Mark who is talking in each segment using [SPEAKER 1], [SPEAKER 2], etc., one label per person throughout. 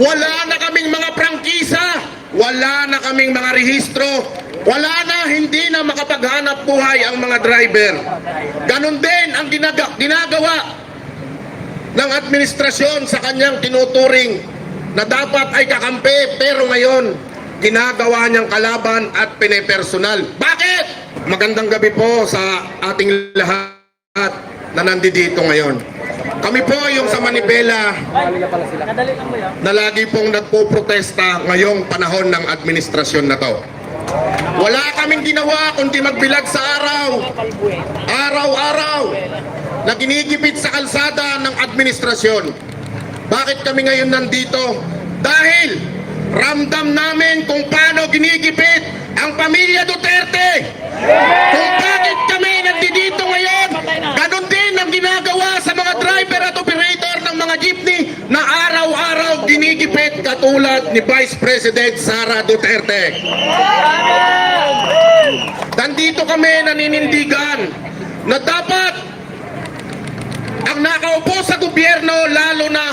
[SPEAKER 1] Wala na kaming mga prangkisa, wala na kaming mga rehistro, wala na, hindi na makapaghanap buhay ang mga driver. Ganon din ang ginagawa ng administrasyon sa kanyang tinuturing na dapat ay kakampi, pero ngayon ginagawa niyang kalaban at pinepersonal. Bakit? Magandang gabi po sa ating lahat na nandito ngayon. Kami po yung sa Manibela na lagi pong nagpo-protesta ngayong panahon ng administrasyon na to. Wala kaming ginawa kundi magbilag sa araw-araw na ginigipit sa kalsada ng administrasyon. Bakit kami ngayon nandito? Dahil ramdam namin kung paano ginigipit ang pamilya Duterte. Kung bakit kami nandito ngayon, ganun din ang ginagawa sa mga driver at operator ng mga jeepney na araw-araw ginigipit katulad ni Vice President Sara Duterte. Nandito kami naninindigan na dapat ang nakaupo sa gobyerno, lalo na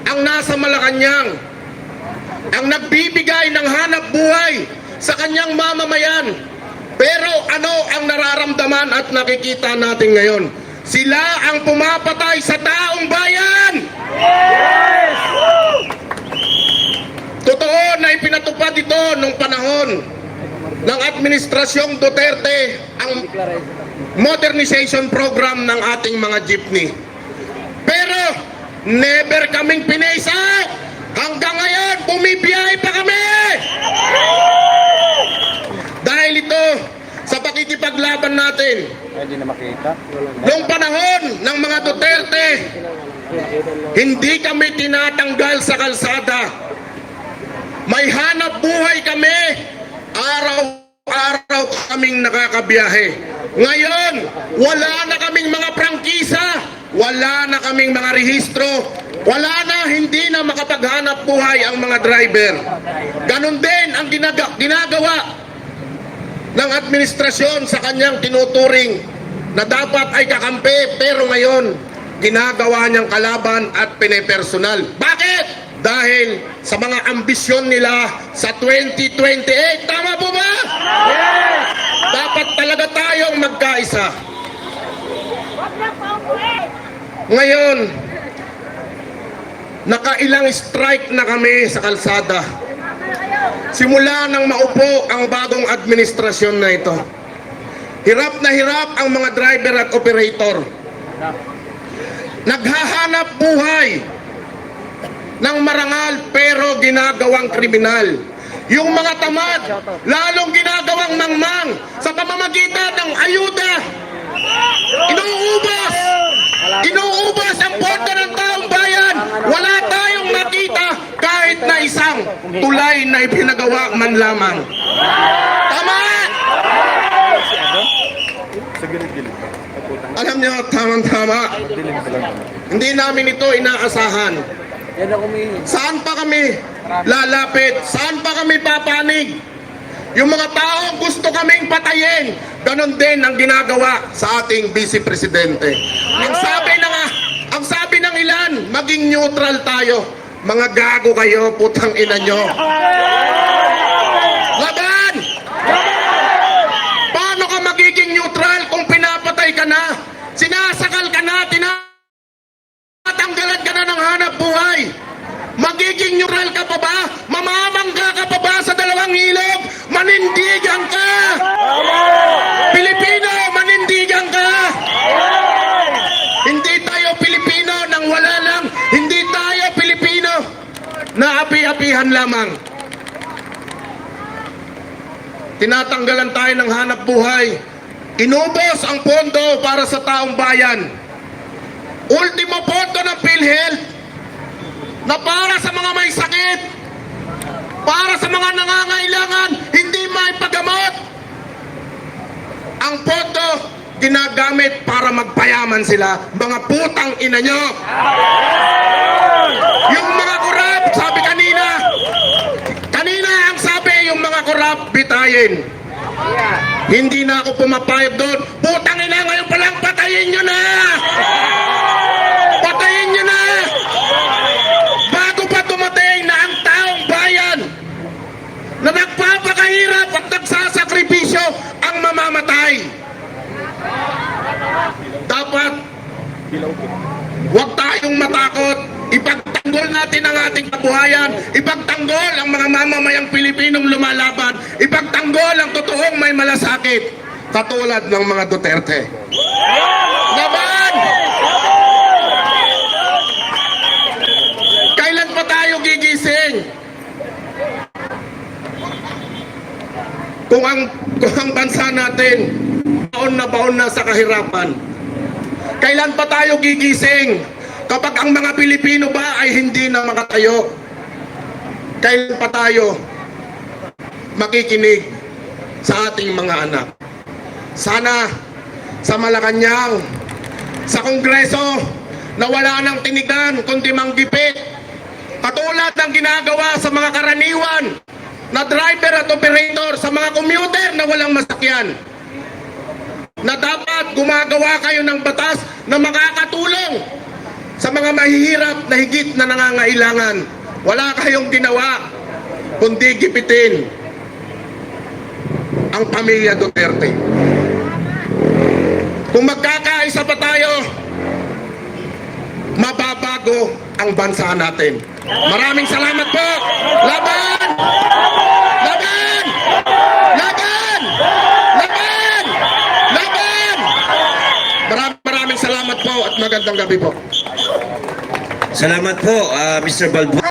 [SPEAKER 1] ang nasa Malacanang, ang nagbibigay ng hanap buhay sa kanyang mamamayan. Pero ano ang nararamdaman at nakikita natin ngayon? Sila ang pumapatay sa taong bayan! Yes! Totoo na ipinatupad ito nung panahon ng Administrasyong Duterte ang modernization program ng ating mga jeepney. Pero never kaming pinaysa. Hanggang ngayon, bumibiyahe pa kami! Dahil ito, sa pakikipaglaban natin,
[SPEAKER 2] hindi na makita.
[SPEAKER 1] noong panahon ng mga Duterte, hindi kami tinatanggal sa kalsada. May hanap buhay kami. Araw-araw kaming nakakabiyahe. Ngayon, wala na kaming mga prangkisa, wala na kaming mga rehistro, wala na, hindi na makapaghanap buhay ang mga driver. Ganon din ang ginagawa ng administrasyon sa kanyang tinuturing na dapat ay kakampi, pero ngayon ginagawa niyang kalaban at pinepersonal. Bakit? Dahil sa mga ambisyon nila sa 2028. Tama po ba? Yes! Dapat talaga tayong magkaisa. Ngayon, nakailang strike na kami sa kalsada. Simula nang maupo ang bagong administrasyon na ito. Hirap na hirap ang mga driver at operator. Naghahanap buhay ng marangal pero ginagawang kriminal. Yung mga tamad, lalong ginagawang mangmang sa pamamagitan ng ayuda. Inuubos ang pondo ng taong bayan. Wala tayong makita kahit na isang tulay na ipinagawa man lamang. Tama! Alam niyo, tama-tama. Hindi namin ito inaasahan. Saan pa kami lalapit? Saan pa kami papanig? Yung mga taong gusto kaming patayin, ganon din ang ginagawa sa ating Vice Presidente. Ang sabi ng ilan, maging neutral tayo. Mga gago kayo, putang ina nyo. Laban! Paano ka magiging neutral kung pinapatay ka na? Sinasakal ka na, tinatanggalan ka na ng hanap buhay. Magiging neutral ka pa ba? Mamamangga ka pa ba sa dalawang ilog? Manindigan ka! Pilipino, manindigan ka! Hindi tayo Pilipino nang wala lang. Hindi tayo Pilipino na api-apihan lamang. Tinatanggalan tayo ng hanap buhay. Inubos ang pondo para sa taong bayan. Ultimo pondo ng PhilHealth na para sa mga may sakit, para sa mga nangangailangan, hindi may paggamot. Ang pondo ginagamit para magpayaman sila. Mga putang ina nyo. Yung mga korap, sabi kanina ang sabi, yung mga korap, bitayin. Hindi na ako pumapayag doon. Putang ina, ngayon pa lang, patayin nyo na! Patayin nyo na! Bago pa dumating na natin ang ating kabuhayan, ipagtanggol ang mga mamamayang Pilipinong lumalaban, ipagtanggol ang totoong may malasakit, katulad ng mga Duterte. Laban! Kailan pa tayo gigising? Kung ang bansa natin baon na sa kahirapan, kailan pa tayo gigising kapag ang mga Pilipino ba ay hindi na makatayo? Kailan pa tayo makikinig sa ating mga anak? Sana sa Malacanang, sa Kongreso, na wala nang tinigan kundi manggipit, katulad ng ginagawa sa mga karaniwan na driver at operator sa mga commuter na walang masakyan, na dapat gumagawa kayo ng batas na makakatulong sa mga mahihirap na higit na nangangailangan. Wala kayong ginawa kundi gipitin ang pamilya Duterte. Kung magkakaisa pa tayo, mababago ang bansa natin. Maraming salamat po. Laban! Laban! Laban! Laban! Laban! Maraming salamat po at magandang gabi po.
[SPEAKER 2] Salamat po, Mr. Balbo.